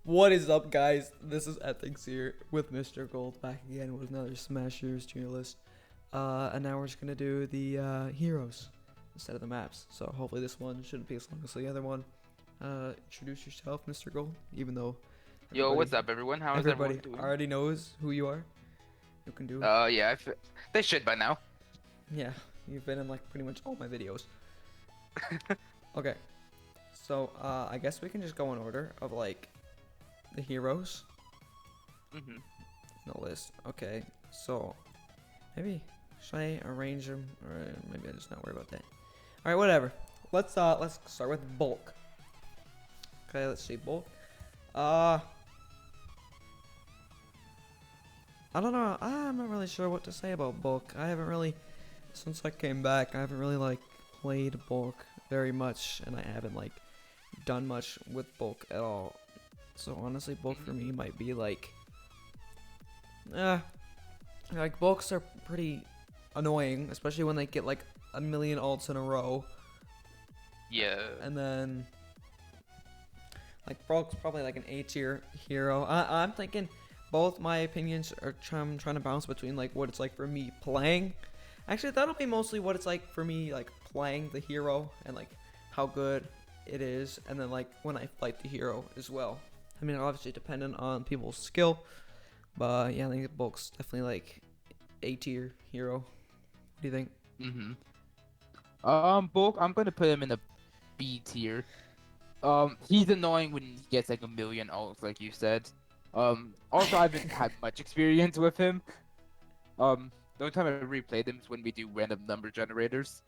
What is up, guys? This is Ethics here with Mr. Gold back again with another Smash Heroes tier list. And now we're just gonna do the heroes instead of the maps. So hopefully this one shouldn't be as long as the other one. Introduce yourself, Mr. Gold, even though Yo, everybody what's up, everyone? How is everyone everybody doing? already knows who you are. You can do. Yeah, they should by now. Yeah, you've been in like pretty much all my videos. Okay, so I guess we can just go in order of like the heroes. hmm The list. Okay, so maybe should I arrange them, or maybe I just not worry about that. All right, whatever. Let's start with bulk. Okay, let's see bulk. Uh, I don't know. I'm not really sure what to say about bulk. I haven't really since I came back. I haven't really like played bulk very much, and I haven't like done much with bulk at all. So honestly, bulk for me might be uh, like bulks are pretty annoying, especially when they get like a million ults in a row, Yeah. and then like bulk's probably like an A tier hero. I'm thinking both my opinions are trying to bounce between like what it's like for me playing. Actually, that'll be mostly what it's like for me like playing the hero and like how good it is, and then like when I fight the hero as well. I mean, obviously dependent on people's skill, but yeah, I think bulk's definitely like A tier hero. What do you think? hmm Bulk, I'm gonna put him in a B tier. He's annoying when he gets like a million ults, like you said. Also, I haven't had much experience with him. The only time I replayed him is when we do random number generators.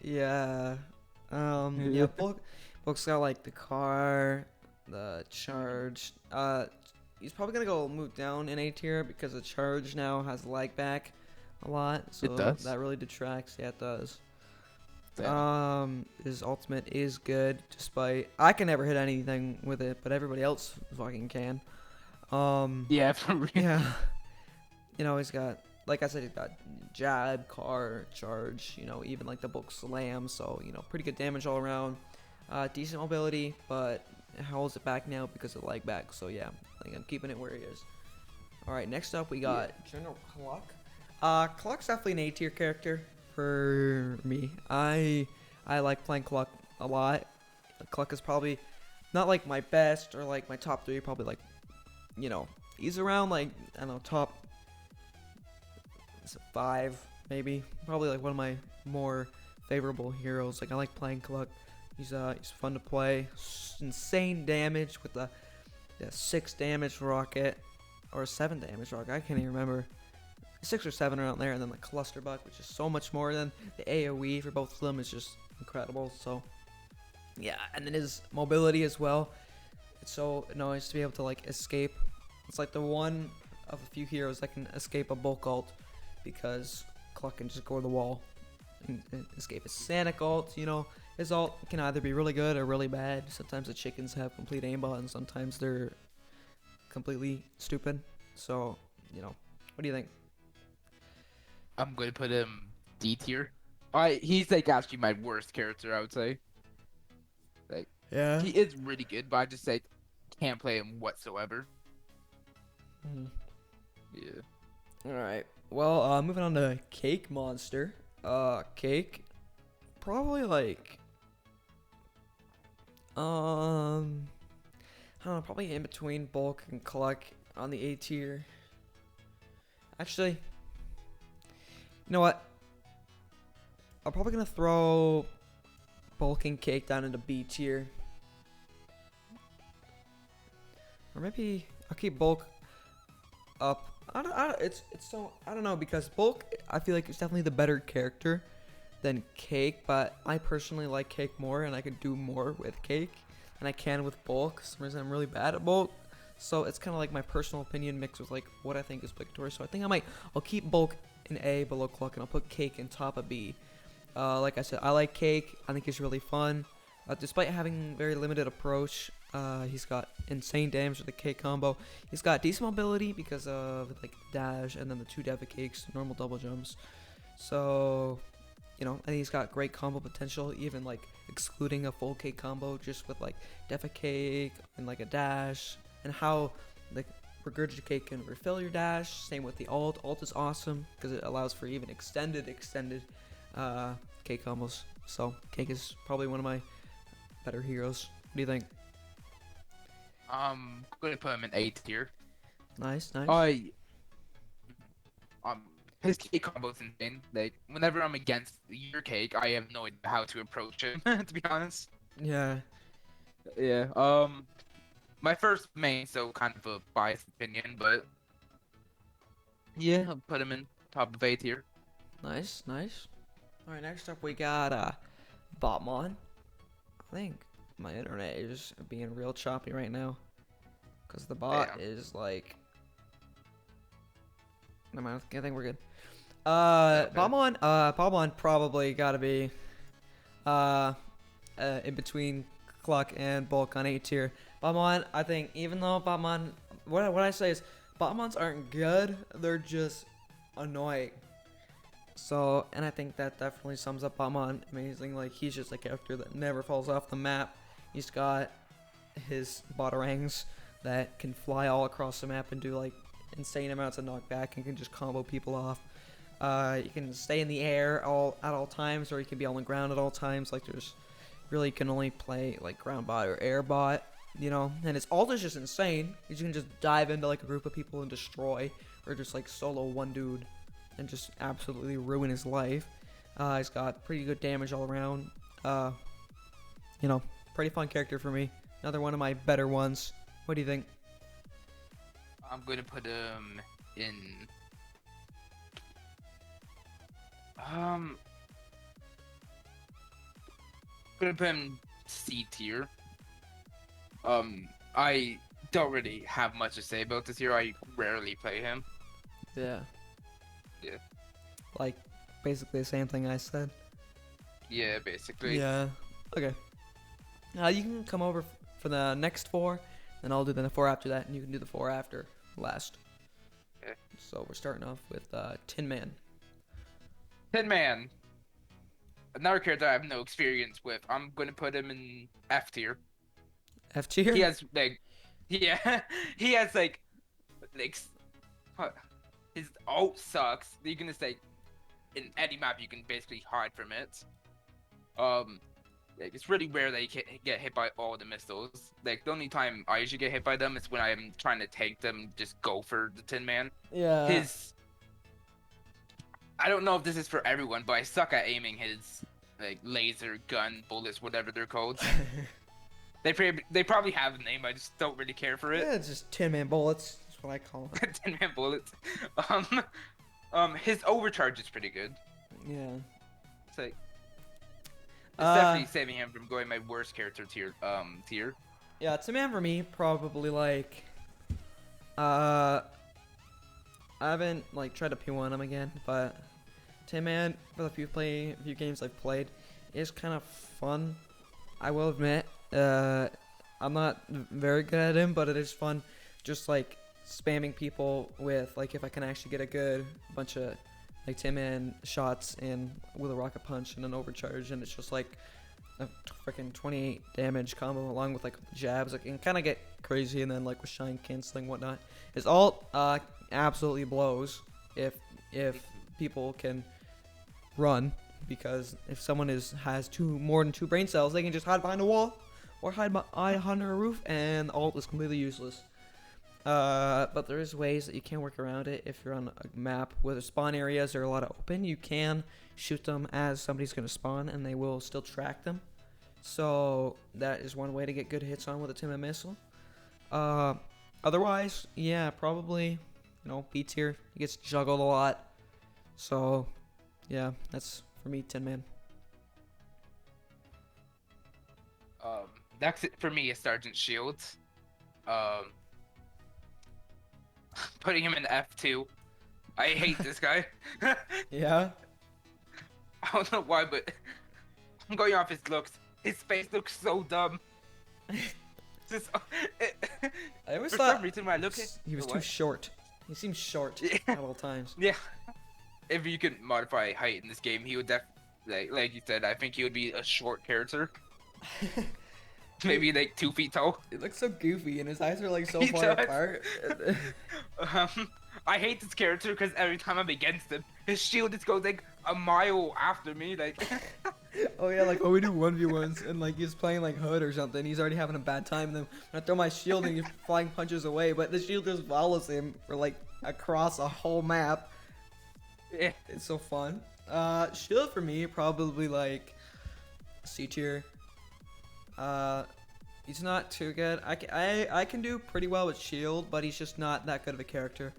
Yeah. Yeah, bulk's got like the car, the Mhm. charge. He's probably gonna go move down in A tier because the charge now has lag back a lot, It so does. that really detracts. Yeah, it does. Damn. His ultimate is good, despite I can never hit anything with it, but everybody else fucking can. Um, Yeah, for real. yeah, he's got, like I said, he's got jab, car, charge. Even like the book slam, so pretty good damage all around. Decent mobility, but it holds it back now because of lag back. So yeah, I think I'm keeping it where he is. All right, next up we Yeah. got General Cluck. Cluck's definitely an A tier character for me. I like playing Cluck a lot. Cluck is probably not like my best or like my top three. Probably like you know he's around like I don't know top five maybe. Probably like one of my more favorable heroes. Like I like playing Cluck. He's fun to play. Insane damage with the 6 damage rocket or 7 damage rocket. I can't even remember. 6 or 7 around there, and then the cluster buck, which is so much more than the AoE for both of them, is just incredible. So yeah, and then his mobility as well. It's so nice to be able to like escape. It's like the one of a few heroes that can escape a bulk ult because Cluck can just go to the wall and escape his Sanic ult. His ult can either be really good or really bad. Sometimes the chickens have complete aimbot, and sometimes they're completely stupid. So, what do you think? I'm gonna put him D tier. He's like actually my worst character, I would say. Like, Yeah. he is really good, but I just say can't play him whatsoever. Mhm. Yeah. All right. Well, moving on to Cake Monster. Cake, probably like, I don't know, probably in between Bulk and Cluck on the A tier. Actually, you know what? I'm probably gonna throw Bulk and Cake down into B tier, or maybe I'll keep Bulk up. I don't know because Bulk I feel like it's definitely the better character than Cake, but I personally like Cake more, and I can do more with Cake than I can with Bulk. For some reason, I'm really bad at Bulk, so it's kind of like my personal opinion mixed with like what I think is victorious. So I think I'll keep Bulk in A below Cluck, and I'll put Cake in top of B. Like I said, I like Cake. I think he's really fun. Despite having very limited approach, he's got insane damage with the Cake combo. He's got decent mobility because of like dash and then the two Deva Cakes, normal double jumps. So and he's got great combo potential, even like excluding a full cake combo just with like Defa Cake and like a dash and how the regurgitate can refill your dash. Same with the ult. Ult is awesome because it allows for even extended Cake combos. So Cake is probably one of my better heroes. What do you think? I'm gonna put him in A tier. Nice, nice. I um his cake combo's insane. Like whenever I'm against your cake, I have no idea how to approach him. To be honest. Yeah, Yeah. My first main, so kind of a biased opinion, but yeah, I'll put him in top of A tier. nice, nice. All right, next up we got Botmon. I think my internet is being real choppy right now because the bot Damn. is like. Never mind, I think we're good. Okay. Botmon probably gotta be in between Cluck and Bulk on A tier. Botmon, I think, even though Botmon, what I say is, Botmons aren't good, they're just annoying. So, and I think that definitely sums up Botmon amazing. Like, he's just a character that never falls off the map. He's got his batarangs that can fly all across the map and do like insane amounts of knockback and can just combo people off. You can stay in the air at all times, or you can be on the ground at all times. Like, there's really, you can only play like ground bot or air bot, you know. And his ult is just insane because you can just dive into like a group of people and destroy, or just like solo one dude and just absolutely ruin his life. He's got pretty good damage all around. You know, pretty fun character for me. Another one of my better ones. What do you think? I'm gonna put him in. Gonna put him C tier. I don't really have much to say about this hero. I rarely play him. Yeah. Yeah. Like, basically the same thing I said. Yeah, basically. Yeah. Okay. You can come over for the next four, and I'll do the four after that, and you can do the four after last. Okay. So we're starting off with Tin Man. Tin Man. Another character I have no experience with. I'm gonna put him in F tier. F tier? He has like, yeah, he has what? His ult sucks. You can just like, in any map you can basically hide from it. Like it's really rare that you get hit by all the missiles. Like the only time I usually get hit by them is when I'm trying to take them. Just go for the Tin Man. Yeah. I don't know if this is for everyone, but I suck at aiming his like laser gun bullets, whatever they're called. They probably have a name. I just don't really care for it. Yeah, it's just Tin Man bullets. That's what I call it. Tin Man bullets. His overcharge is pretty good. Yeah. It's like it's definitely saving him from going my worst character tier. Yeah, Tin Man for me probably like. I haven't like tried to P1 him again, but Tin Man, for the few games I've played, is kind of fun. I will admit, I'm not very good at him, but it is fun. Just like spamming people with like if I can actually get a good bunch of like Tin Man shots in with a rocket punch and an overcharge, and it's just like a freaking 28 damage combo along with like jabs. Like, it can kind of get crazy, and then like with shine canceling and whatnot. His ult absolutely blows if people can run, because if someone has more than two brain cells, they can just hide behind a wall or hide behind a roof, and the ult is completely useless. But there is ways that you can work around it. If you're on a map where the spawn areas are a lot of open, you can shoot them as somebody's going to spawn, and they will still track them. So that is one way to get good hits on with a Tin Man missile. Otherwise, yeah, probably, B tier. He gets juggled a lot. So, yeah, that's for me, Tin Man. Next for me is Sergeant Shields. Putting him in F2. I hate this guy. Yeah? I don't know why, but I'm going off his looks. His face looks so dumb. Just, I always for thought some reason when I look at he was too short. He seems short at all times. Yeah. If you could modify height in this game, he would like you said, I think he would be a short character. maybe like 2 feet tall. It looks so goofy, and his eyes are like so He far does. apart. I hate this character because every time I'm against him, his shield just goes like a mile after me. Like, Oh yeah, like when we do 1v1s and like he's playing like Hood or something, he's already having a bad time. And then I throw my shield and he flying punches away, but the shield just follows him for like across a whole map. yeah. It's so fun. Shield for me probably like C tier. He's not too good. I can do pretty well with shield, but he's just not that good of a character.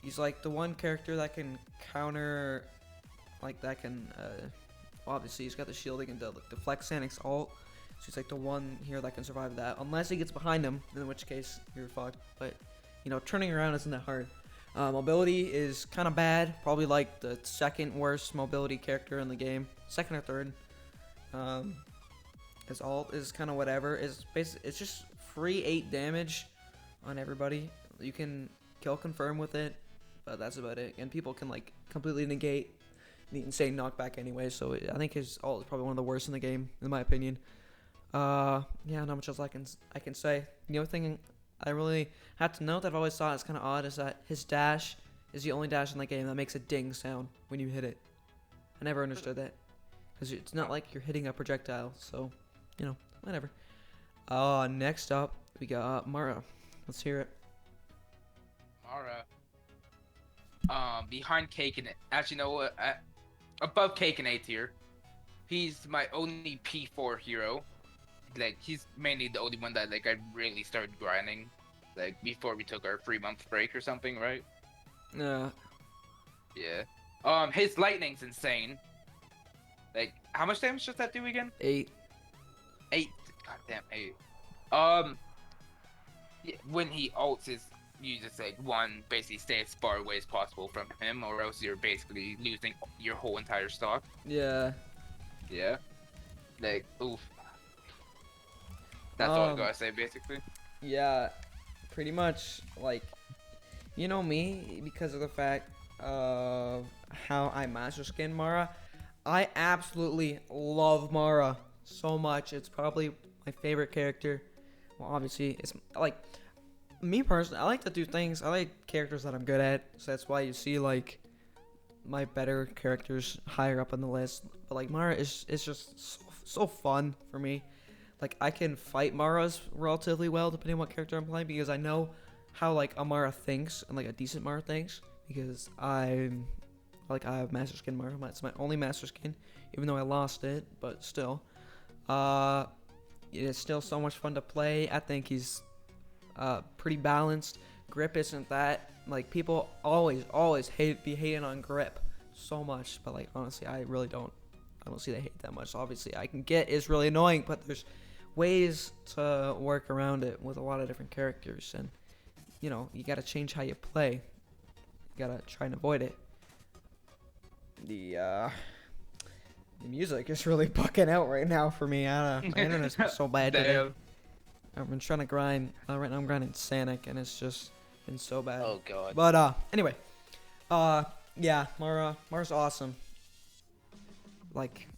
He's like the one character that can counter, like that can. Obviously, he's got the shielding and the deflect Sanic's ult. So he's like the one here that can survive that. Unless he gets behind him, in which case you're fucked. But, you know, turning around isn't that hard. Mobility is kind of bad. Probably like the second worst mobility character in the game. Second or third. His ult is kind of whatever. It's just free 8 damage on everybody. You can kill confirm with it, but that's about it. And people can like completely negate the insane knockback anyway, so I think his ult is probably one of the worst in the game, in my opinion. Yeah, not much else I can say. The other thing I really had to note that I've always thought is kind of odd is that his dash is the only dash in the game that makes a ding sound when you hit it. I never understood that, because it's not like you're hitting a projectile, so, you know, whatever. Next up, we got Mara. Let's hear it. Mara. Behind Cake and actually, no, above Cake and A tier. He's my only P4 hero. Like, he's mainly the only one that like I really started grinding, like before we took our 3-month break or something, right? Yeah. His lightning's insane. Like, how much damage does that do again? 8. 8. Goddamn 8. Yeah, when he ults, you just like basically stay as far away as possible from him, or else you're basically losing your whole entire stock. Yeah. Yeah. Like, oof. That's all I gotta say, basically. Yeah, pretty much, like, you know me, because of the fact of how I master skin Mara, I absolutely love Mara so much. It's probably my favorite character. Well, obviously, it's like, me personally, I like to do things, I like characters that I'm good at, so that's why you see, like, my better characters higher up on the list. But, like, Mara is just so fun for me. Like, I can fight Maras relatively well depending on what character I'm playing, because I know how like a Mara thinks and like a decent Mara thinks, because I have Master Skin Mara. It's my only Master Skin, even though I lost it, but still. It's still so much fun to play. I think he's pretty balanced. Grip isn't that, like, people always be hating on grip so much, but like honestly I don't see they hate that much. Obviously I can get is really annoying, but there's ways to work around it with a lot of different characters, and you know, you gotta change how you play. You gotta try and avoid it. The music is really bucking out right now for me. I don't know. My internet's been so bad today. I've been trying to grind. Right now I'm grinding Sanic, and it's just been so bad. Oh god. But anyway, yeah, Mara's awesome. Like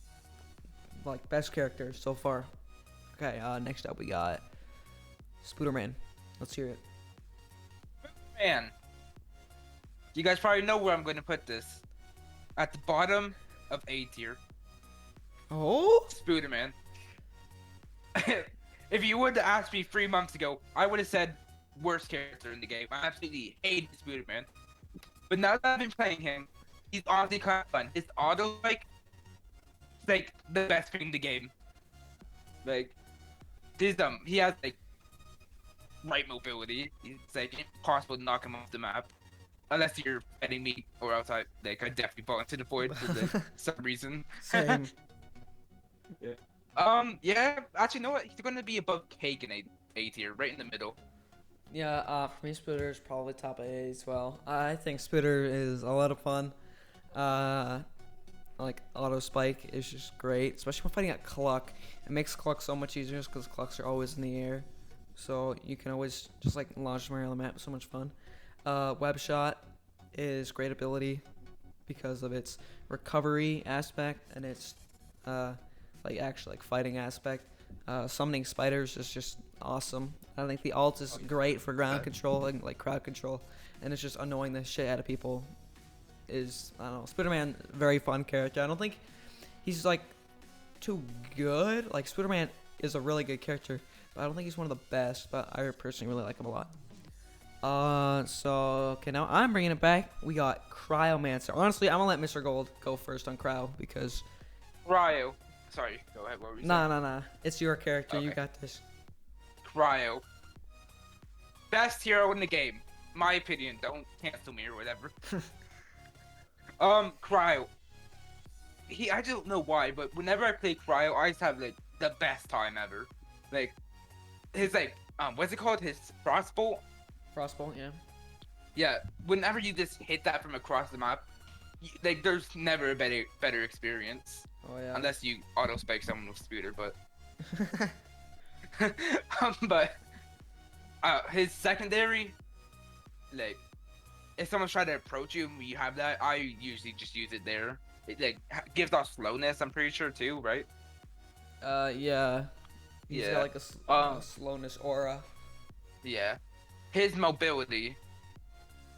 best character so far. Okay, next up we got Spooderman. Let's hear it. Man, you guys probably know where I'm going to put this. At the bottom of A tier. Oh? Spooderman. If you would have asked me 3 months ago, I would have said worst character in the game. I absolutely hated Spooderman. But now that I've been playing him, he's honestly kind of fun. His auto, like the best thing in the game. Like, he has like right mobility. It's like impossible to knock him off the map, unless you're fighting me, or else I definitely fall into the void for some reason. Same. Yeah. Actually, no. He's gonna be above Cake in A tier, right in the middle. Yeah, for me, Spooder is probably top A as well. I think Spooder is a lot of fun. Like, auto spike is just great, especially when fighting at Cluck. It makes Cluck so much easier just because Clucks are always in the air, so you can always just like launch them around the map. So much fun. Web shot is great ability because of its recovery aspect and its like actual like fighting aspect. Summoning spiders is just awesome. I think the alt is great for ground control and like crowd control, and it's just annoying the shit out of people. I don't know, Spider-Man, very fun character. I don't think he's like too good. Like Spider-Man is a really good character, but I don't think he's one of the best. But I personally really like him a lot. So okay, now I'm bringing it back. We got Cryomancer. Honestly, I'm gonna let Mr. Gold go first on Cryo because Cryo. Sorry, go ahead. What were you saying? nah. It's your character. You Okay. got this. Cryo. Best hero in the game. My opinion. Don't cancel me or whatever. Cryo. I don't know why, but whenever I play Cryo, I just have like the best time ever. Like his what's it called? His crossbow. Frostbolt, yeah. Yeah. Whenever you just hit that from across the map, like there's never a better experience. Oh yeah. Unless you auto spike someone with Scooter, but but his secondary, like if someone's trying to approach you and you have that, I usually just use it there. It like gives off slowness, I'm pretty sure too, right? Yeah. He's Yeah. got like a slowness aura. Yeah. His mobility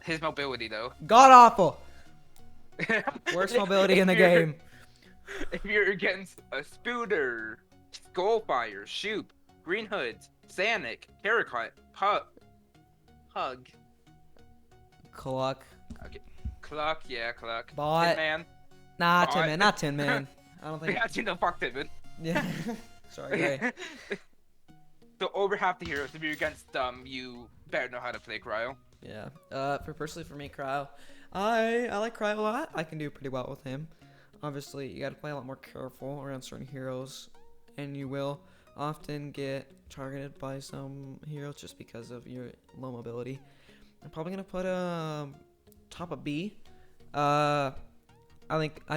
though. God awful. Worst mobility in the If you're- game. If you're against a Spooter, Skullfire, Shoop, Green Hoods, Sanic, Carrot, Hug, Cluck. Cluck, yeah, Cluck, Bot. Tin Man. Nah, Bot. Tin Man, not Tin Man. I don't think. Yeah, you know, fuck Tin Man. Yeah. Sorry, Gray. So over half the heroes, if you're against them, you better know how to play Cryo. Yeah. For me, Cryo, I like Cryo a lot. I can do pretty well with him. Obviously, you got to play a lot more careful around certain heroes, and you will often get targeted by some heroes just because of your low mobility. I'm probably gonna put top of B. I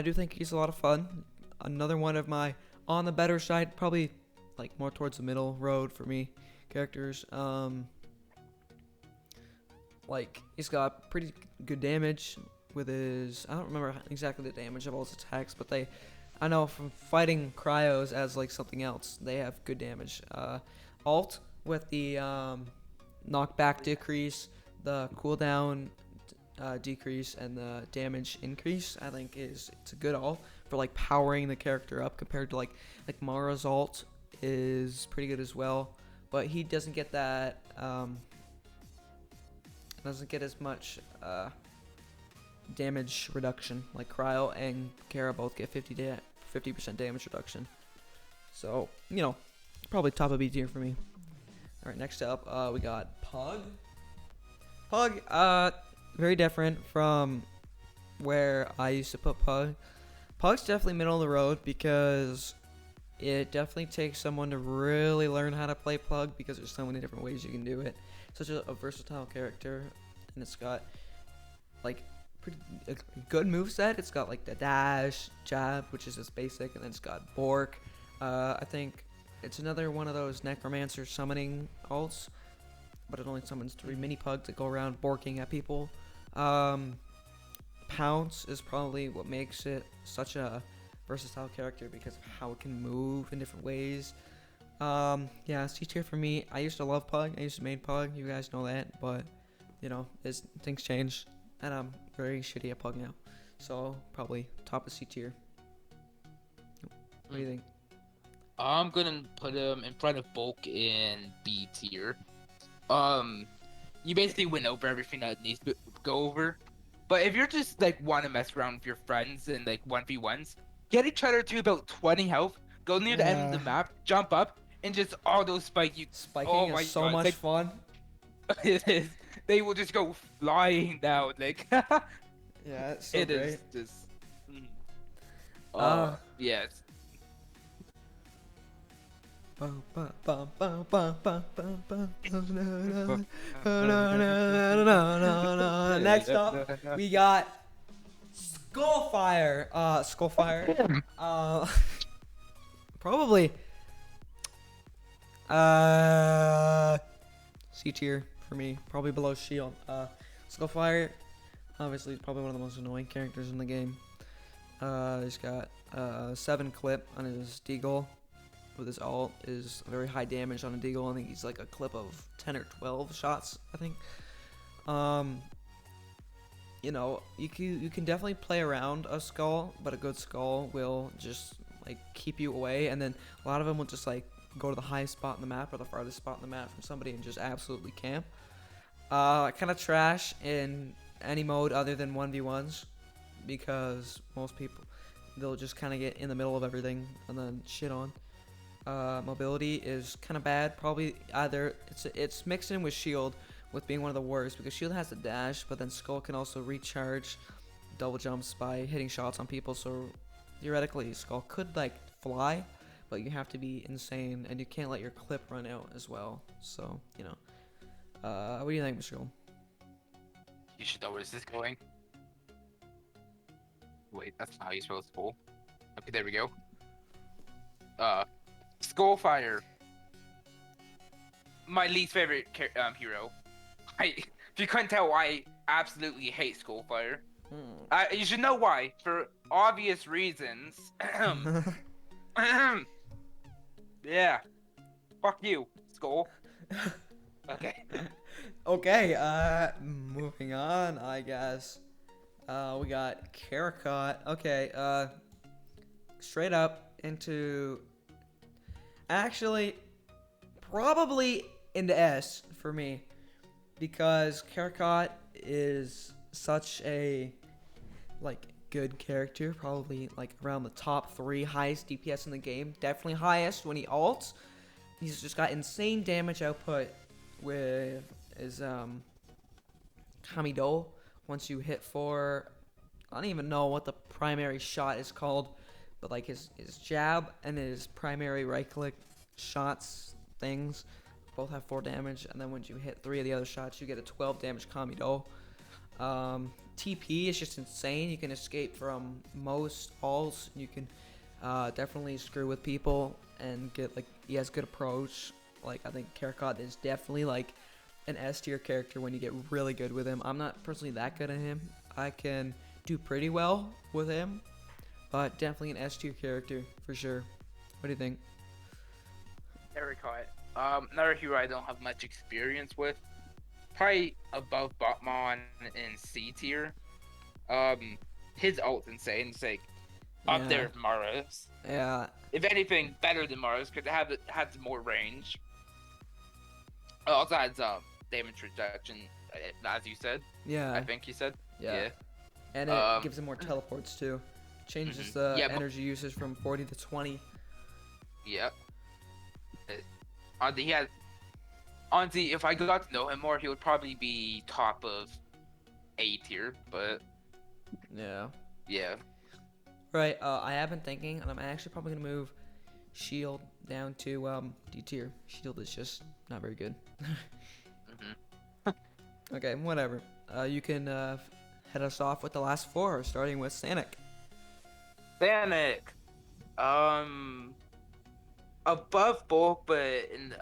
do think he's a lot of fun. Another one of my on the better side, probably like more towards the middle road for me characters. Like he's got pretty good damage with his, I don't remember exactly the damage of all his attacks, but I know from fighting Cryos as like something else, they have good damage. Alt with the knockback decrease, the cooldown decrease, and the damage increase, I think it's a good alt for like powering the character up compared to like Mara's alt is pretty good as well, but he doesn't get that doesn't get as much damage reduction. Like Cryo and Kara both get 50% damage reduction. So, you know, probably top of B tier for me. Alright, next up, we got Pug. Pug, very different from where I used to put Pug. Pug's definitely middle of the road because it definitely takes someone to really learn how to play Pug because there's so many different ways you can do it. Such a versatile character, and it's got like a good moveset. It's got like the dash, jab, which is its basic, and then it's got Bork. I think it's another one of those Necromancer summoning alts, but it only summons 3 mini pugs that go around borking at people. Pounce is probably what makes it such a versatile character because of how it can move in different ways. Yeah, C tier for me. I used to love Pug. I used to main Pug. You guys know that, but you know, things change, and I'm very shitty at Pug now. So probably top of C tier. What do you think? I'm gonna put him in front of Bulk in B tier. You basically win over everything that needs to go over. But if you're just like want to mess around with your friends and like 1v1s, get each other to about 20 health, go near the end of the map, jump up, and just auto spike you. Spiking is so much fun. It is. They will just go flying down, like. Yeah, it's so great. Is just. Yes. Next up, we got Skullfire. Skullfire. Probably. C tier for me. Probably below Shield. Skullfire, obviously, is probably one of the most annoying characters in the game. He's got 7 clip on his deagle, with his ult is very high damage on a deagle. I think he's like a clip of 10 or 12 shots, I think. You know, you can definitely play around a skull, but a good skull will just like keep you away, and then a lot of them will just like go to the highest spot in the map or the farthest spot in the map from somebody and just absolutely camp. Kind of trash in any mode other than 1v1s, because most people, they'll just kind of get in the middle of everything and then shit on. Mobility is kind of bad. Probably either it's mixed in with shield, with being one of the worst, because shield has the dash, but then skull can also recharge double jumps by hitting shots on people. So theoretically, skull could like fly, but you have to be insane, and you can't let your clip run out as well. So you know, what do you think, Mr. Gold? You should know where this is going. Wait, that's not how you're supposed to pull. Okay, there we go. Skullfire. My least favorite hero. If you couldn't tell, I absolutely hate Skullfire. You should know why. For obvious reasons. Yeah. Fuck you, Skull. Okay. Okay, moving on, I guess. We got Karakot. Okay, straight up into... Actually, probably into S for me. Because Karakot is such a, like, good character. Probably, like, around the top 3 highest DPS in the game. Definitely highest when he ults. He's just got insane damage output with his, Kamido. Once you hit 4, I don't even know what the primary shot is called, but like his jab and his primary right click shots things both have 4 damage, and then once you hit 3 of the other shots, you get a 12 damage Kamido. TP is just insane. You can escape from most ults. You can definitely screw with people and get like, he has good approach. Like, I think Karakot is definitely like an S tier character when you get really good with him. I'm not personally that good at him. I can do pretty well with him, but definitely an S tier character for sure. What do you think? Karakot. Another hero I don't have much experience with. Probably above Botmon in C tier. His ult's insane. It's like up there with Mara's. Yeah. If anything, better than Mara's because it has more range. It also has damage reduction, as you said. Yeah. I think you said. Yeah. And it gives him more teleports too. Changes the energy usage from 40 to 20. Yep. He has. Honestly, if I got to know him more, he would probably be top of A tier. But yeah. Right. I have been thinking, and I'm actually probably gonna move Shield down to D tier. Shield is just not very good. Okay, whatever. You can head us off with the last 4, starting with Sanic. Above Bulk, but in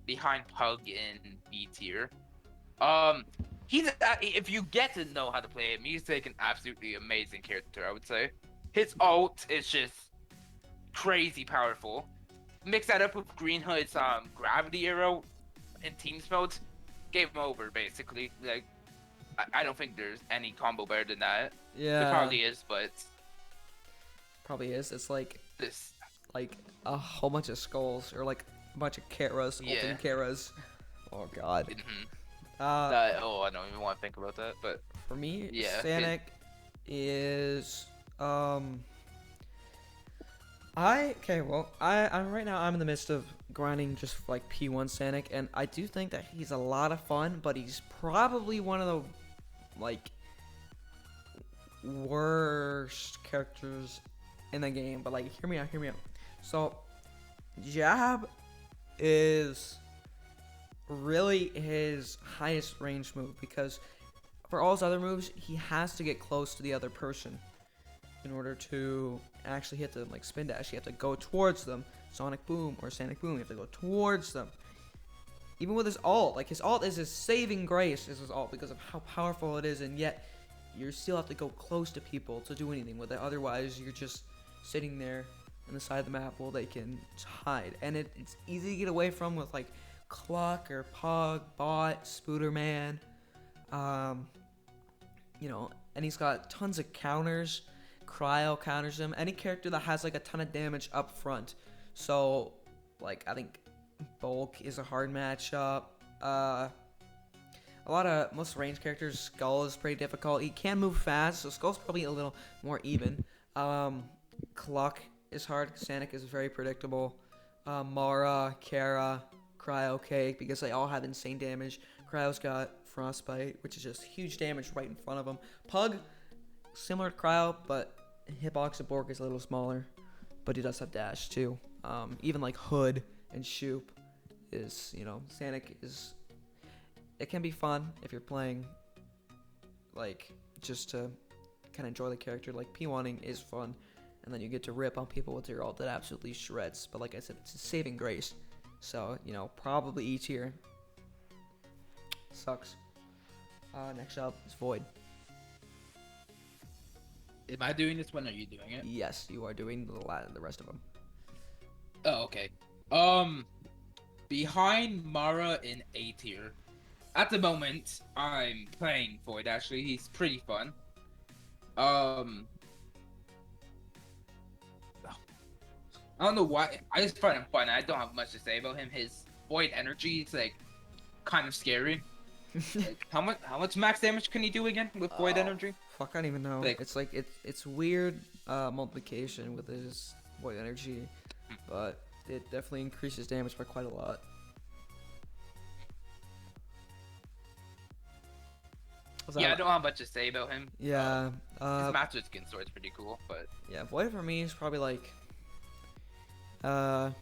behind Pug in B tier. He's if you get to know how to play him, he's like an absolutely amazing character. I would say his ult is just crazy powerful. Mix that up with Green Hood's gravity arrow in teams mode, game over basically. Like I don't think there's any combo better than that. Yeah. There probably is, but probably is. It's like this, like a whole bunch of skulls or like a bunch of Karas, ulting Karas. Oh god. I don't even want to think about that. But for me, Sanic is I'm right now I'm in the midst of grinding just like P1 Sanic, and I do think that he's a lot of fun, but he's probably one of the like worst characters in the game. But like, hear me out. So jab is really his highest range move, because for all his other moves he has to get close to the other person in order to actually hit the like spin dash. You have to go towards them. Sonic Boom or Sonic Boom, you have to go towards them. Even with his ult, like his ult is his saving grace, is his ult, because of how powerful it is, and yet you still have to go close to people to do anything with it. Otherwise you're just sitting there in the side of the map where they can hide, and it's easy to get away from with like Cluck or Pug, Bot, Spooderman, and he's got tons of counters. Cryo counters him. Any character that has like a ton of damage up front. So, like, I think Bulk is a hard matchup. Most range characters, Skull is pretty difficult. He can move fast, so Skull's probably a little more even. Cluck is hard. Sanic is very predictable. Mara, Kara, Cryo, Cake, because they all have insane damage. Cryo's got Frostbite, which is just huge damage right in front of him. Pug, similar to Cryo, but Hitbox and Bork is a little smaller, but he does have dash too. Even like Hood and Shoop is, Sanic is. It can be fun if you're playing, like, just to kind of enjoy the character. Like, P1ing is fun, and then you get to rip on people with your ult that absolutely shreds. But like I said, it's a saving grace. So, probably E tier. Sucks. Next up is Void. Am I doing this one or are you doing it? Yes, you are doing the rest of them. Oh, okay. Behind Mara in A tier. At the moment, I'm playing Void, actually. He's pretty fun. I don't know why. I just find him fun. I don't have much to say about him. His Void energy is, like, kind of scary. Like, how much max damage can he do again with Void energy? Fuck, I don't even know. Like, it's weird multiplication with his Void energy, but it definitely increases damage by quite a lot. Yeah, I don't have much to say about him. Yeah. His Master Skin Sword's pretty cool, but yeah, Void for me is probably like a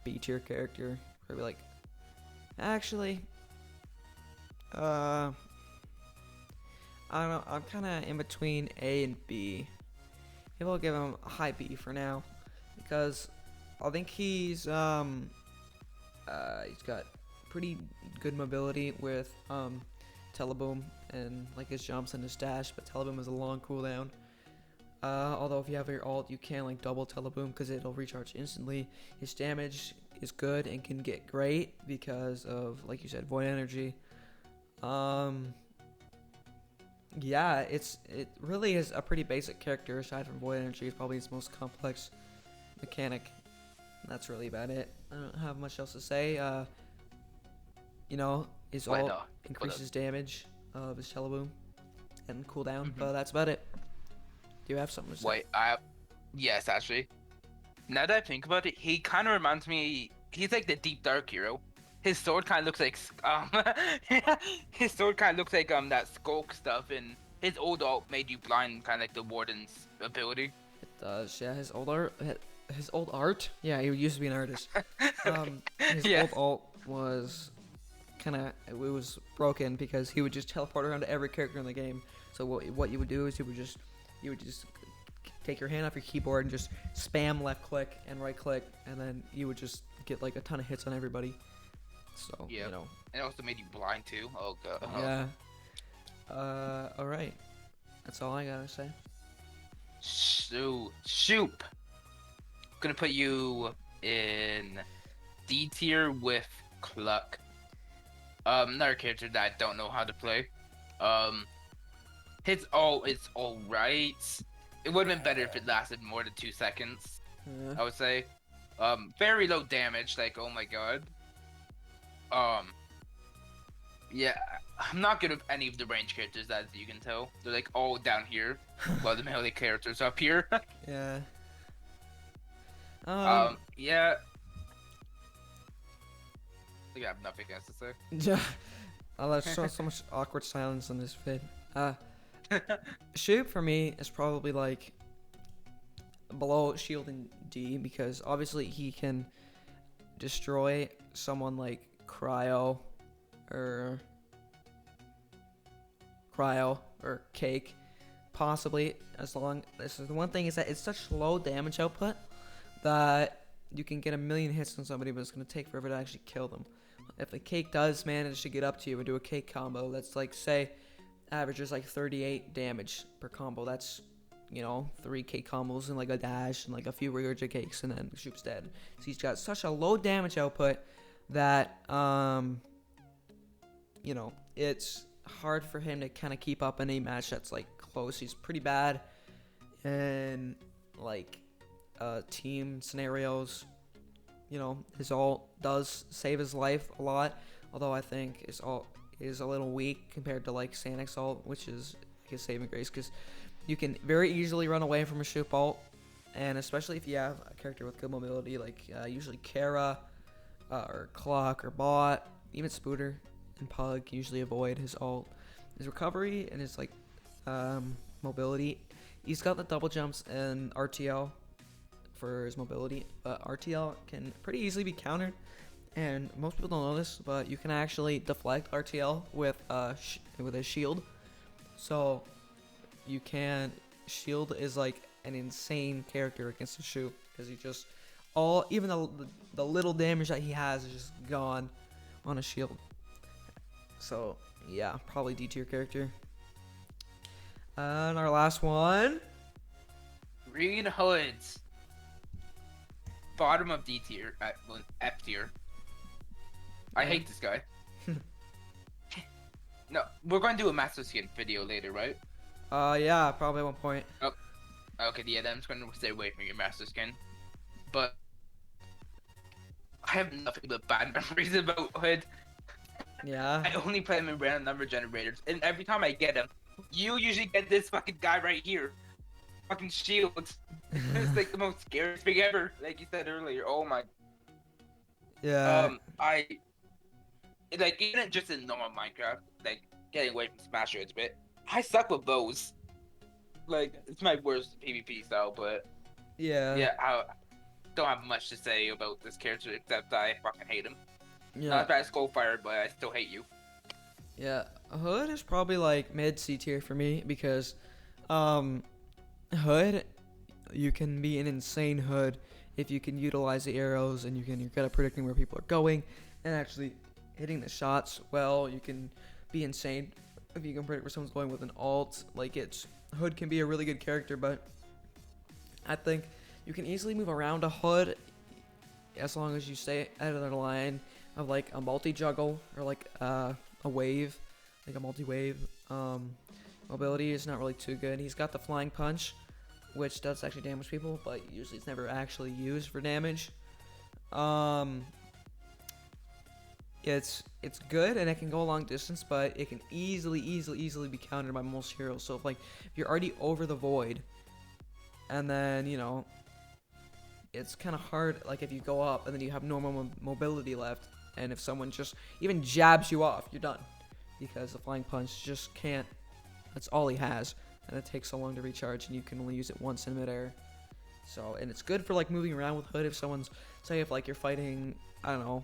B tier character. Probably like, actually, I don't know. I'm kind of in between A and B. Maybe I'll give him a high B for now, because I think he's got pretty good mobility with Teleboom and like his jumps and his dash, but Teleboom is a long cooldown. Although if you have your ult, you can like double Teleboom because it'll recharge instantly. His damage is good and can get great because of, like you said, Void energy. Yeah, it really is a pretty basic character. Aside from Void energy, it's probably its most complex mechanic. That's really about it. I don't have much else to say. His ult increases damage of his Teleboom and cooldown, but that's about it. Do you have something to say? Yes, actually. Now that I think about it, he kind of reminds me. He's like the deep dark hero. His sword kind of looks like his sword kind of looks like that skulk stuff, and his old ult made you blind, kind of like the Warden's ability. It does, yeah. His old art. Yeah, he used to be an artist. His old ult was it was broken because he would just teleport around to every character in the game. So what you would do is you would just take your hand off your keyboard and just spam left click and right click, and then you would just get like a ton of hits on everybody. So yeah, and it also made you blind too. Oh god. Yeah. All right. That's all I gotta say. So Shoop, gonna put you in D tier with Cluck. Another character that I don't know how to play. His ult is alright. It would have been better if it lasted more than 2 seconds. Yeah. I would say. Very low damage, like, oh my god. Yeah, I'm not good with any of the range characters, as you can tell. They're like all down here, while the melee characters are up here. Yeah. Yeah. I have nothing else to say. Yeah. There's so much awkward silence in this vid. Shoop for me is probably like below Shield and D, because obviously he can destroy someone like Cryo or Cake, possibly, as long as the one thing is that it's such low damage output that you can get a million hits on somebody, but it's going to take forever to actually kill them. If the Cake does manage to get up to you and do a Cake combo, that's like, say, averages like 38 damage per combo. That's 3K combos and like a dash and like a few regurgit cakes and then Shoop's dead. So he's got such a low damage output that it's hard for him to kind of keep up in a match that's like close. He's pretty bad in like team scenarios. His ult does save his life a lot, although I think his ult is a little weak compared to like Sanic's ult, which is his saving grace, because you can very easily run away from a Shoop ult, and especially if you have a character with good mobility, like usually Kara or Clock or Bot, even Spooter and Pug usually avoid his ult. His recovery and his like mobility, he's got the double jumps and RTL for his mobility, but RTL can pretty easily be countered, and most people don't know this, but you can actually deflect RTL with with a shield. So you can shield is like an insane character against a Shoop, because he just even the little damage that he has is just gone on a shield. So yeah, probably D tier character. And our last one, Green Hoods. Bottom of D tier, F tier. I hate this guy. No, we're going to do a Master Skin video later, right? Yeah, probably at one point. Oh, okay, yeah, then I'm just going to stay away from your Master Skin. But I have nothing but bad memories about Hood. Yeah. I only play him in random number generators, and every time I get him, you usually get this fucking guy right here. Fucking shield. It's like the most scariest thing ever, like you said earlier. Oh my. Yeah. I like even just in normal Minecraft, like getting away from Smash Hoods, but I suck with those. Like it's my worst PvP style, but Yeah. I don't have much to say about this character except I fucking hate him. Yeah. Not that Skullfire, but I still hate you. Yeah. Hood is probably like mid C tier for me, because Hood, you can be an insane Hood if you can utilize the arrows and you're good at predicting where people are going and actually hitting the shots well. You can be insane if you can predict where someone's going with an ult. Like Hood can be a really good character, but I think you can easily move around a Hood as long as you stay out of the line of like a multi-juggle or like a wave, like a multi-wave. Mobility is not really too good. He's got the flying punch, which does actually damage people, but usually it's never actually used for damage. It's good and it can go a long distance, but it can easily be countered by most heroes. So if you're already over the void, and then it's kind of hard. Like if you go up and then you have normal mobility left, and if someone just even jabs you off, you're done, because the flying punch just can't. That's all he has, and it takes so long to recharge, and you can only use it once in midair. So, and it's good for like moving around with Hood if someone's, say if like you're fighting, I don't know,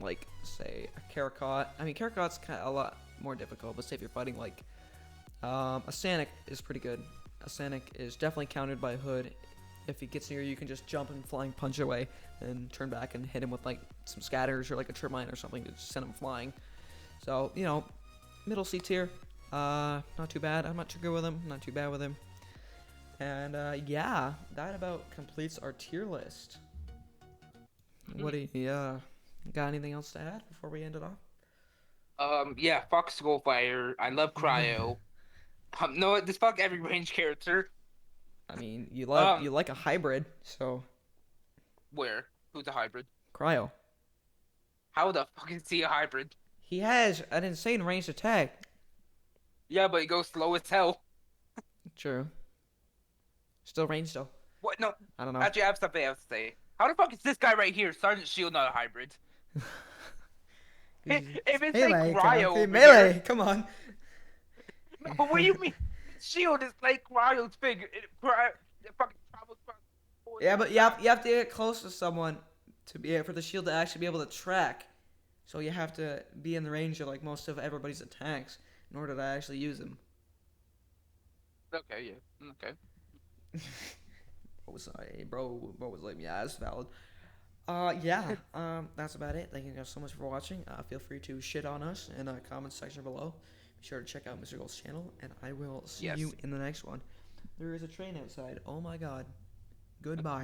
like say a Karakot. I mean Karakot's kind of a lot more difficult, but say if you're fighting like a Sanic is pretty good. A Sanic is definitely countered by Hood. If he gets near you, you can just jump and flying punch away, and turn back and hit him with like some scatters or like a Termite or something to just send him flying. So middle C tier. Not too bad. I'm not too good with him. Not too bad with him. And yeah, that about completes our tier list. What do you got anything else to add before we end it off? Yeah, fuck Skullfire. I love Cryo. No, just fuck every range character. I mean, you like a hybrid, so Where? Who's a hybrid? Cryo. How the fuck is he a hybrid? He has an insane ranged attack. Yeah, but he goes slow as hell. True. Still ranged though. What? No. I don't know. Actually, I have something else to say. How the fuck is this guy right here, Sergeant Shield, not a hybrid? If it's melee, like Cryo over melee, here, come on. no, but what do you mean? Shield is like Cryo's figure. It fucking travels across the board. Yeah, but you have to get close to someone for the shield to actually be able to track. So you have to be in the range of like most of everybody's attacks in order to actually use them. Okay, yeah, okay. Bro was like, yeah, that's valid. That's about it. Thank you guys so much for watching. Feel free to shit on us in the comments section below. Be sure to check out Mr. Gold's channel, and I will see you in the next one. There is a train outside. Oh my god. Goodbye. Bye.